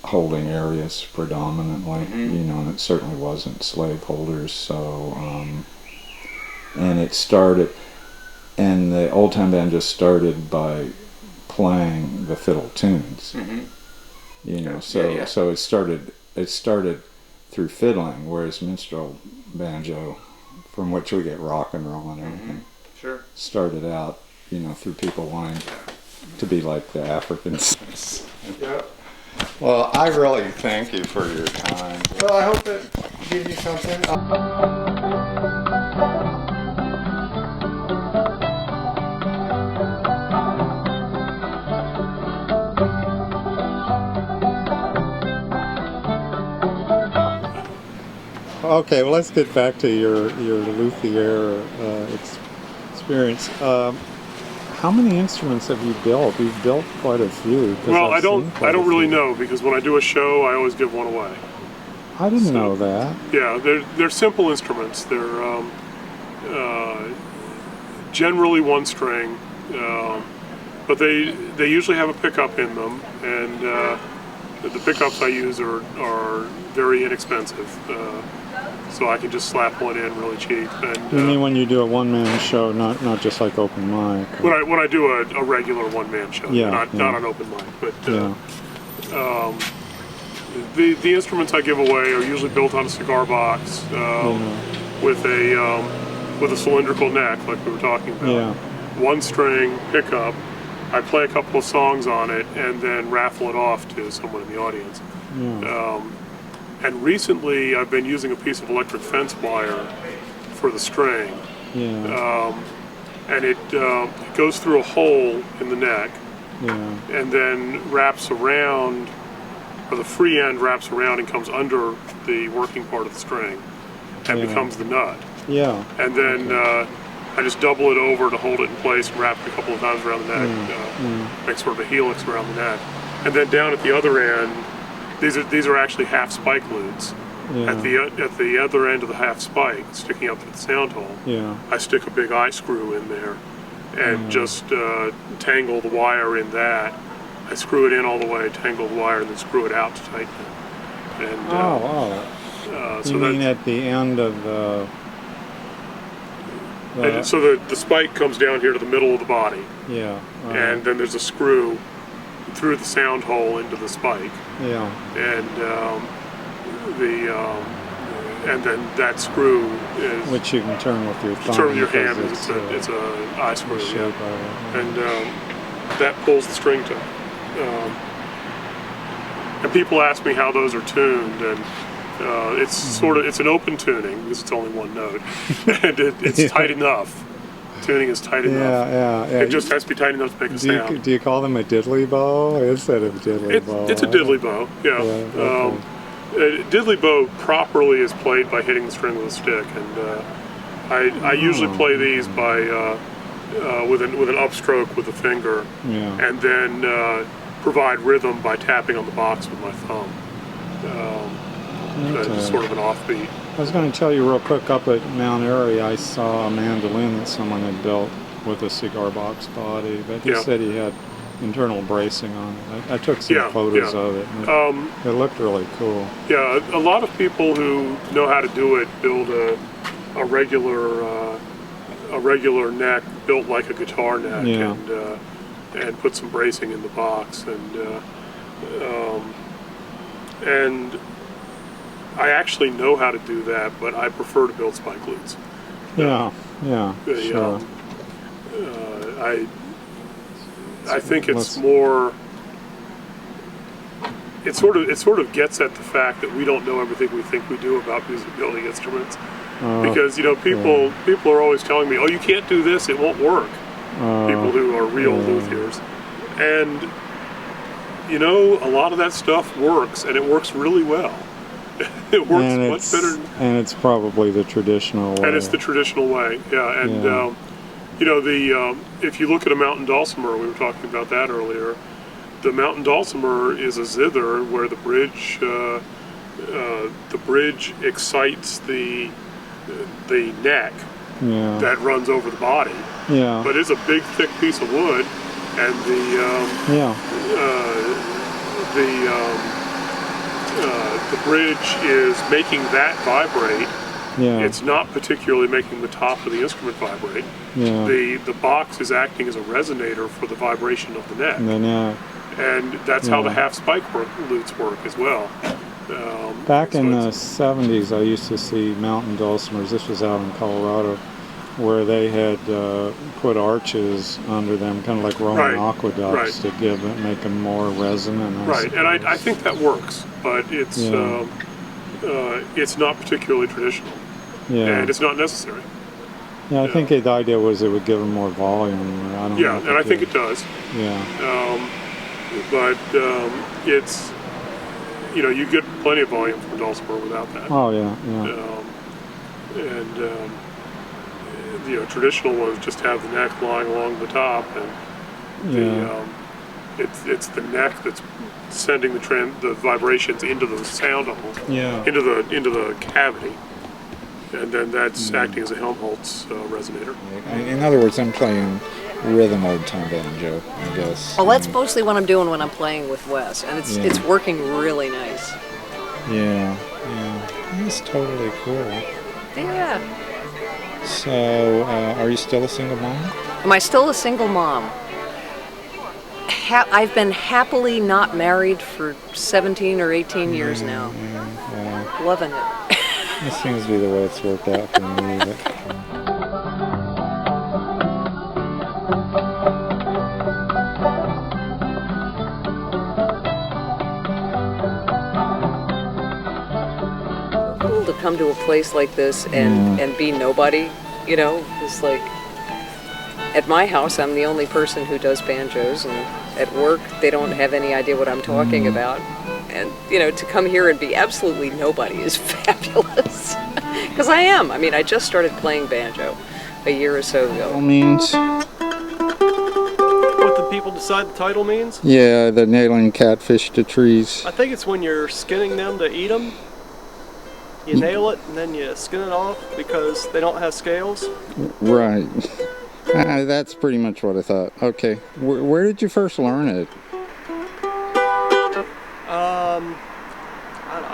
holding areas predominantly, you know, and it certainly wasn't slaveholders. So, and the old time banjo started by playing the fiddle tunes, you know. So it started through fiddling, whereas minstrel banjo, from which we get rock and roll and everything, started out, you know, through people wanting to be like the Africans. Well, I really thank you for your time. Well, I hope it gives you something. Okay, well, let's get back to your luthier experience. How many instruments have you built? You've built quite a few. Well, I don't really know, because when I do a show, I always give one away. I didn't know that. Yeah, they're simple instruments. They're generally one string, but they usually have a pickup in them, and the pickups I use are very inexpensive. So I can just slap one in really cheap. And, you mean when you do a one-man show, not just like open mic? When I do a regular one-man show, not an open mic, but the instruments I give away are usually built on a cigar box. with a cylindrical neck, like we were talking about. Yeah. One string pickup. I play a couple of songs on it and then raffle it off to someone in the audience. Yeah. And recently, I've been using a piece of electric fence wire for the string. Yeah. And it goes through a hole in the neck, Yeah. and then wraps around, or the free end wraps around and comes under the working part of the string, and Yeah. becomes the nut. Yeah. And then I just double it over to hold it in place, and wrap it a couple of times around the neck, make sort of a helix around the neck. And then down at the other end, these are actually half spike loops. Yeah. At the other end of the half spike, sticking up through the sound hole, Yeah. I stick a big eye screw in there and just tangle the wire in that. I screw it in all the way, tangle the wire, and then screw it out to tighten it. And, You mean at the end of the and so the spike comes down here to the middle of the body, yeah. and then there's a screw through the sound hole into the spike, Yeah. and and then that screw is Which you can turn with your thumb. turn with your hand. because It's a eye screw, the yeah. shape of it. And that pulls the string to. And people ask me how those are tuned, and it's an open tuning because it's only one note, and it's tight enough. Tuning is tight enough. Yeah. It just has to be tight enough to make a sound. Do you call them a diddly bow instead of diddly bow? It's a diddly bow, yeah. Okay. A diddly bow properly is played by hitting the string with a stick, and I usually play these by with an upstroke with the finger, Yeah. and then provide rhythm by tapping on the box with my thumb. Just sort of an offbeat. I was going to tell you real quick, up at Mount Airy, I saw a mandolin that someone had built with a cigar box body, but he said he had internal bracing on it. I took some photos of it. And it looked really cool. Yeah, a lot of people who know how to do it build a regular neck built like a guitar neck, and put some bracing in the box, and I actually know how to do that, but I prefer to build spike loops. Sure. I think it's more. It sort of gets at the fact that we don't know everything we think we do about music building instruments, because people are always telling me, "Oh, you can't do this; it won't work." People who are real luthiers, and a lot of that stuff works, and it works really well. It works much better. And it's probably the traditional way. And it's the traditional way, yeah. And if you look at a mountain dulcimer, we were talking about that earlier. The mountain dulcimer is a zither where the bridge excites the neck that runs over the body. Yeah. But it's a big, thick piece of wood, and the bridge is making that vibrate. Yeah. It's not particularly making the top of the instrument vibrate. Yeah. The box is acting as a resonator for the vibration of the neck. The neck. And that's how the half spike lutes work as well. Back in the 70s, I used to see mountain dulcimers. This was out in Colorado, where they had put arches under them, kind of like Roman aqueducts, to make them more resonant. Right, and I think that works, but it's not particularly traditional, and it's not necessary. Yeah, I think the idea was it would give them more volume. I don't know. And I think it does. Yeah. But it's, you get plenty of volume from dulcimer without that. Oh yeah. Traditional ones just have the neck lying along the top, and it's the neck that's sending the vibrations into the sound hole, into the cavity, and then that's acting as a Helmholtz resonator. In other words, I'm playing rhythm old time banjo, I guess. Well, that's mostly what I'm doing when I'm playing with Wes, and it's working really nice. Yeah. That's totally cool. Yeah. So, are you still a single mom? Am I still a single mom? I've been happily not married for 17 or 18 years now. Yeah. Loving it. This seems to be the way it's worked out for me. But... Cool to come to a place like this and be nobody, you know. It's like at my house, I'm the only person who does banjos, and at work, they don't have any idea what I'm talking about. And you know, to come here and be absolutely nobody is fabulous. Because I am. I mean, I just started playing banjo a year or so ago. Means? What the people decide the title means? Yeah, the nailing catfish to trees. I think it's when you're skinning them to eat them. You nail it and then you skin it off because they don't have scales. Right. That's pretty much what I thought. Okay. Where did you first learn it?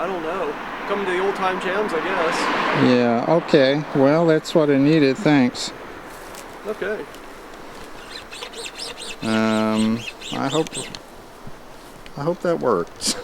I don't know. Come to the old time jams, I guess. Yeah, okay. Well, that's what I needed. Thanks. Okay. I hope that works.